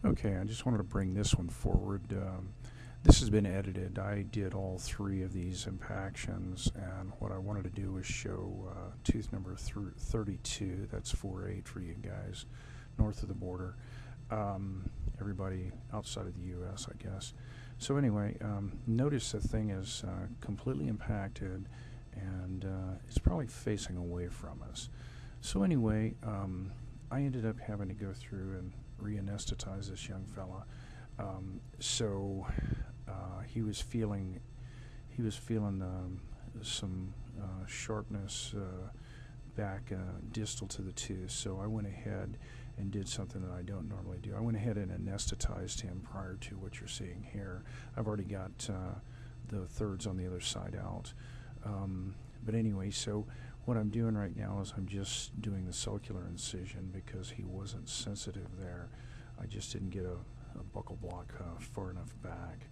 Okay, I just wanted to bring this one forward. This has been edited. I did all three of these impactions, and what I wanted to do was show tooth number 32. That's 4-8 for you guys north of the border. Everybody outside of the U.S., I guess. So anyway, notice the thing is completely impacted, and it's probably facing away from us. So anyway, I ended up having to go through and re-anesthetize this young fella. So he was feeling some sharpness back distal to the tooth. So I went ahead and did something that I don't normally do. I went ahead and anesthetized him prior to what you're seeing here. I've already got the thirds on the other side out. But anyway, so what I'm doing right now is I'm just doing the sulcular incision because he wasn't sensitive there. I just didn't get a buccal block far enough back.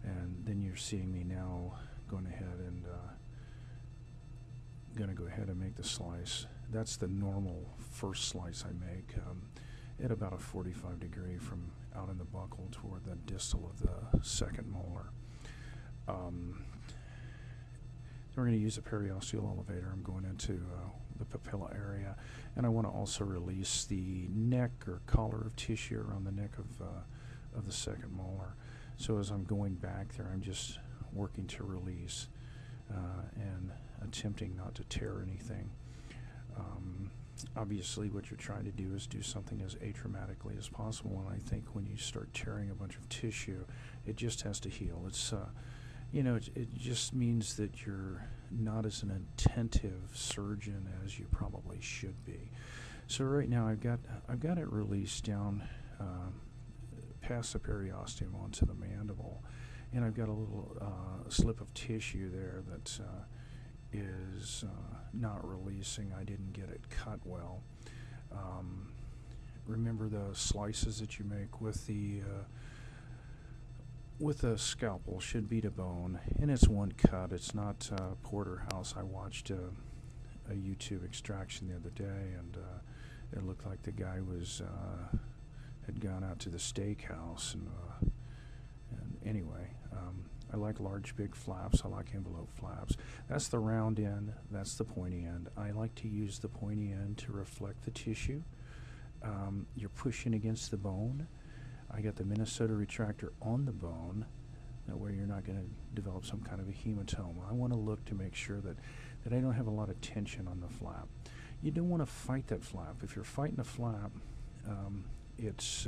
And then you're seeing me now going ahead and going to go ahead and make the slice. That's the normal first slice I make at about a 45 degree from out in the buccal toward the distal of the second molar. We're going to use a periosteal elevator. I'm going into the papilla area, and I want to also release the neck or collar of tissue around the neck of the second molar. So as I'm going back there, I'm just working to release and attempting not to tear anything. Obviously, what you're trying to do is do something as atraumatically as possible, and I think when you start tearing a bunch of tissue, it just has to heal. It's it just means that you're not as an attentive surgeon as you probably should be. So right now I've got it released down past the periosteum onto the mandible, and I've got a little slip of tissue there that is not releasing. I didn't get it cut well. Remember the slices that you make with a scalpel should be to bone, and it's one cut. It's not porterhouse. I watched a YouTube extraction the other day, and it looked like the guy had gone out to the steakhouse, and anyway, I like large big flaps. I like envelope flaps. That's the round end, that's the pointy end. I like to use the pointy end to reflect the tissue. You're pushing against the bone. I got the Minnesota retractor on the bone, that way you're not going to develop some kind of a hematoma. I want to look to make sure that I don't have a lot of tension on the flap. You don't want to fight that flap. If you're fighting a flap, it's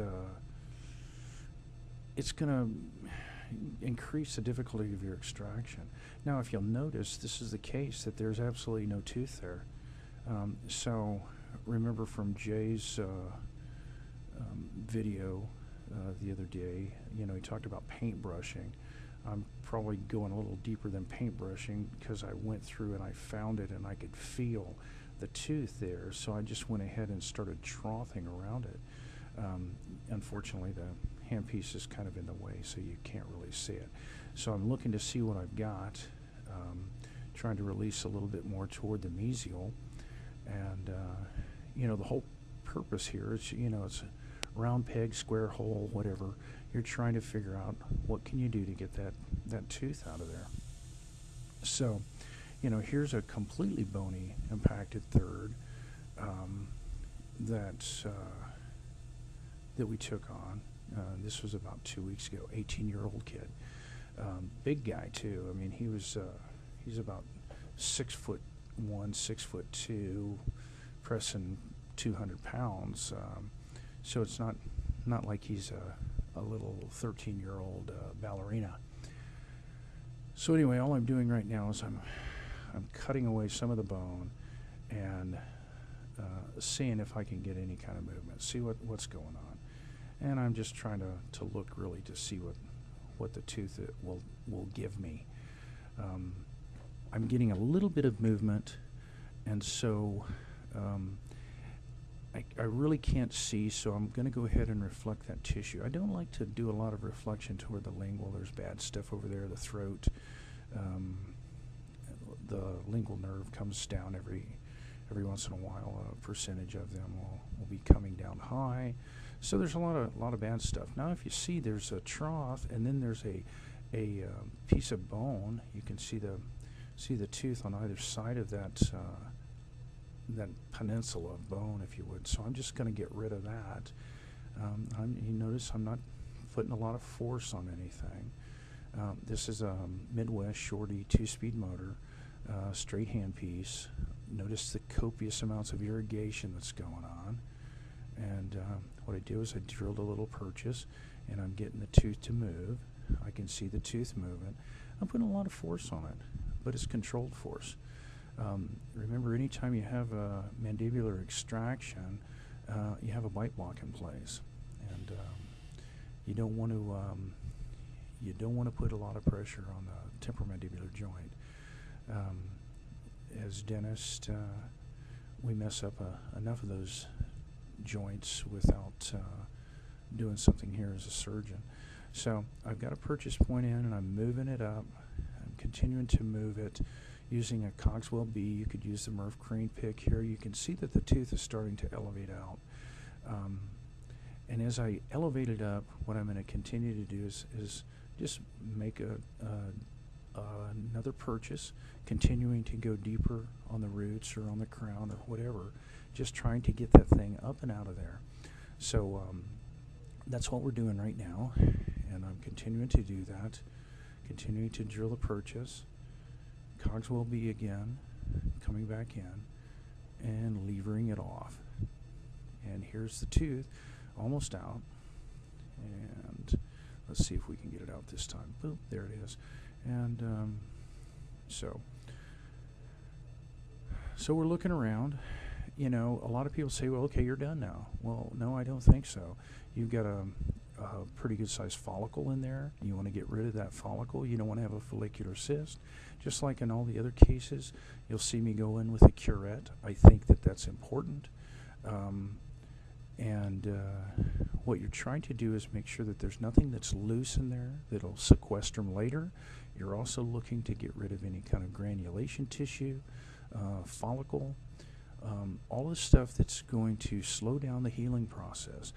going to increase the difficulty of your extraction. Now, if you'll notice, this is the case that there's absolutely no tooth there. So remember from Jay's video the other day, he talked about paintbrushing. I'm probably going a little deeper than paintbrushing because I went through and I found it and I could feel the tooth there, so I just went ahead and started troughing around it. Unfortunately, the handpiece is kind of in the way, so you can't really see it. So I'm looking to see what I've got, trying to release a little bit more toward the mesial, and the whole purpose here is, it's round peg, square hole, whatever. You're trying to figure out what can you do to get that tooth out of there. So, here's a completely bony impacted third that we took on. This was about 2 weeks ago. 18-year-old kid, big guy too. I mean, he's about 6'1", 6'2", pressing 200 pounds. So it's not like he's a little 13-year-old ballerina. So anyway, all I'm doing right now is I'm cutting away some of the bone and seeing if I can get any kind of movement, see what's going on. And I'm just trying to look really to see what the tooth will give me. I'm getting a little bit of movement, and so I really can't see, so I'm going to go ahead and reflect that tissue. I don't like to do a lot of reflection toward the lingual. There's bad stuff over there, the throat. The lingual nerve comes down every once in a while. A percentage of them will be coming down high. So there's a lot of bad stuff. Now, if you see, there's a trough, and then there's a piece of bone. You can see the tooth on either side of that peninsula of bone, if you would. So I'm just going to get rid of that. You notice I'm not putting a lot of force on anything. This is a Midwest Shorty 2-speed motor, straight hand piece. Notice the copious amounts of irrigation that's going on. And what I do is I drilled a little purchase, and I'm getting the tooth to move. I can see the tooth moving. I'm putting a lot of force on it, but it's controlled force. Remember, anytime you have a mandibular extraction, you have a bite block in place, and you don't want to put a lot of pressure on the temporomandibular joint. As dentists, we mess up enough of those joints without doing something here as a surgeon. So I've got a purchase point in, and I'm moving it up. I'm continuing to move it using a Cogswell B. You could use the Murph crane pick here. You can see that the tooth is starting to elevate out. And as I elevate it up, what I'm going to continue to do is just make another purchase, continuing to go deeper on the roots or on the crown or whatever, just trying to get that thing up and out of there. So that's what we're doing right now, and I'm continuing to do that, continuing to drill the purchase, Cogswell B again, coming back in, and levering it off. And here's the tooth, almost out, and let's see if we can get it out this time. Boop, there it is. And so we're looking around. You know, a lot of people say, well, okay, you're done now. Well, no, I don't think so. You've got a pretty good sized follicle in there. You want to get rid of that follicle. You don't want to have a follicular cyst. Just like in all the other cases, you'll see me go in with a curette. I think that that's important. What you're trying to do is make sure that there's nothing that's loose in there that'll sequester them later. You're also looking to get rid of any kind of granulation tissue, follicle, all the stuff that's going to slow down the healing process.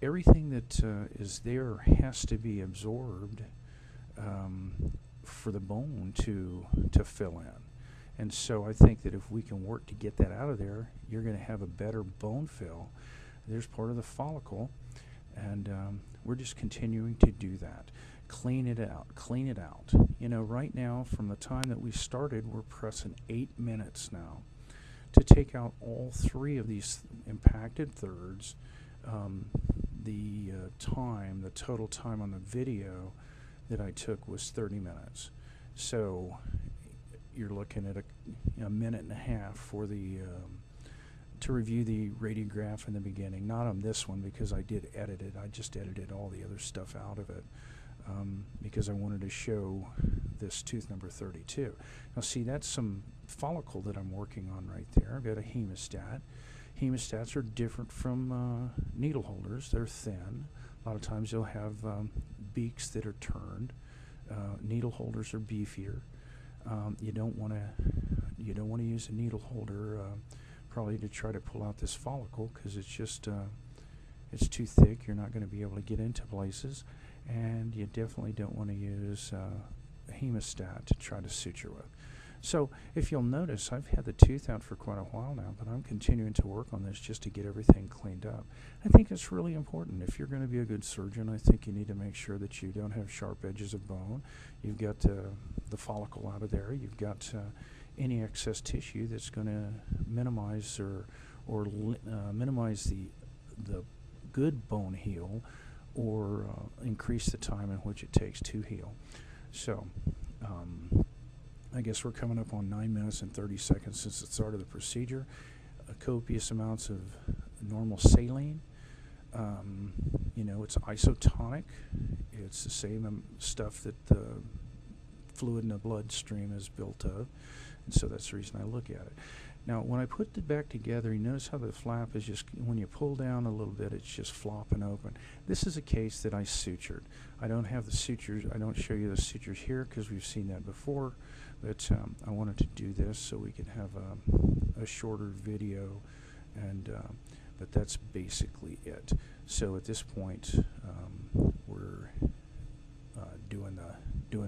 Everything that is there has to be absorbed for the bone to fill in. And so I think that if we can work to get that out of there, you're going to have a better bone fill. There's part of the follicle, and we're just continuing to do that. Clean it out, clean it out. You know, right now, from the time that we started, we're pressing 8 minutes now to take out all 3 of these impacted thirds. The total time on the video that I took was 30 minutes. So you're looking at a minute and a half for the to review the radiograph in the beginning. Not on this one because I did edit it. I just edited all the other stuff out of it because I wanted to show this tooth number 32. Now see, that's some follicle that I'm working on right there. I've got a hemostat. Hemostats are different from needle holders. They're thin. A lot of times you'll have beaks that are turned. Needle holders are beefier. You don't want to use a needle holder probably to try to pull out this follicle because it's just it's too thick. You're not going to be able to get into places, and you definitely don't want to use a hemostat to try to suture with. So if you'll notice, I've had the tooth out for quite a while now, but I'm continuing to work on this just to get everything cleaned up. I think it's really important. If you're going to be a good surgeon, I think you need to make sure that you don't have sharp edges of bone. You've got the follicle out of there. You've got any excess tissue that's going to minimize or minimize the good bone heal or increase the time in which it takes to heal. So I guess we're coming up on 9 minutes and 30 seconds since the start of the procedure. Copious amounts of normal saline. You know, it's isotonic. It's the same stuff that the fluid in the bloodstream is built of, and so that's the reason I look at it. Now, when I put it back together, you notice how the flap is just, when you pull down a little bit, it's just flopping open. This is a case that I sutured. I don't have the sutures, I don't show you the sutures here because we've seen that before, but I wanted to do this so we could have a shorter video and but that's basically it. So at this point, we're doing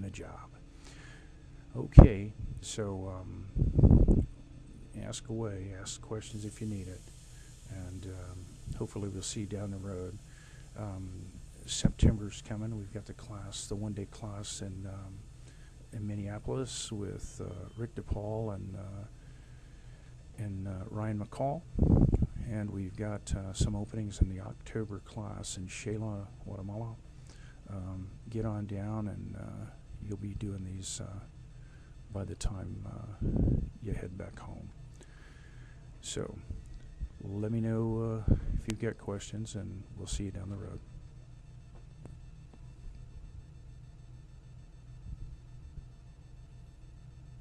a job. Okay, so ask away, ask questions if you need it, and hopefully we'll see you down the road. September's coming. We've got the class, the one-day class in Minneapolis with Rick DePaul and Ryan McCall, and we've got some openings in the October class in Shela, Guatemala. Get on down, and you'll be doing these by the time you head back home. So let me know if you've got questions, and we'll see you down the road.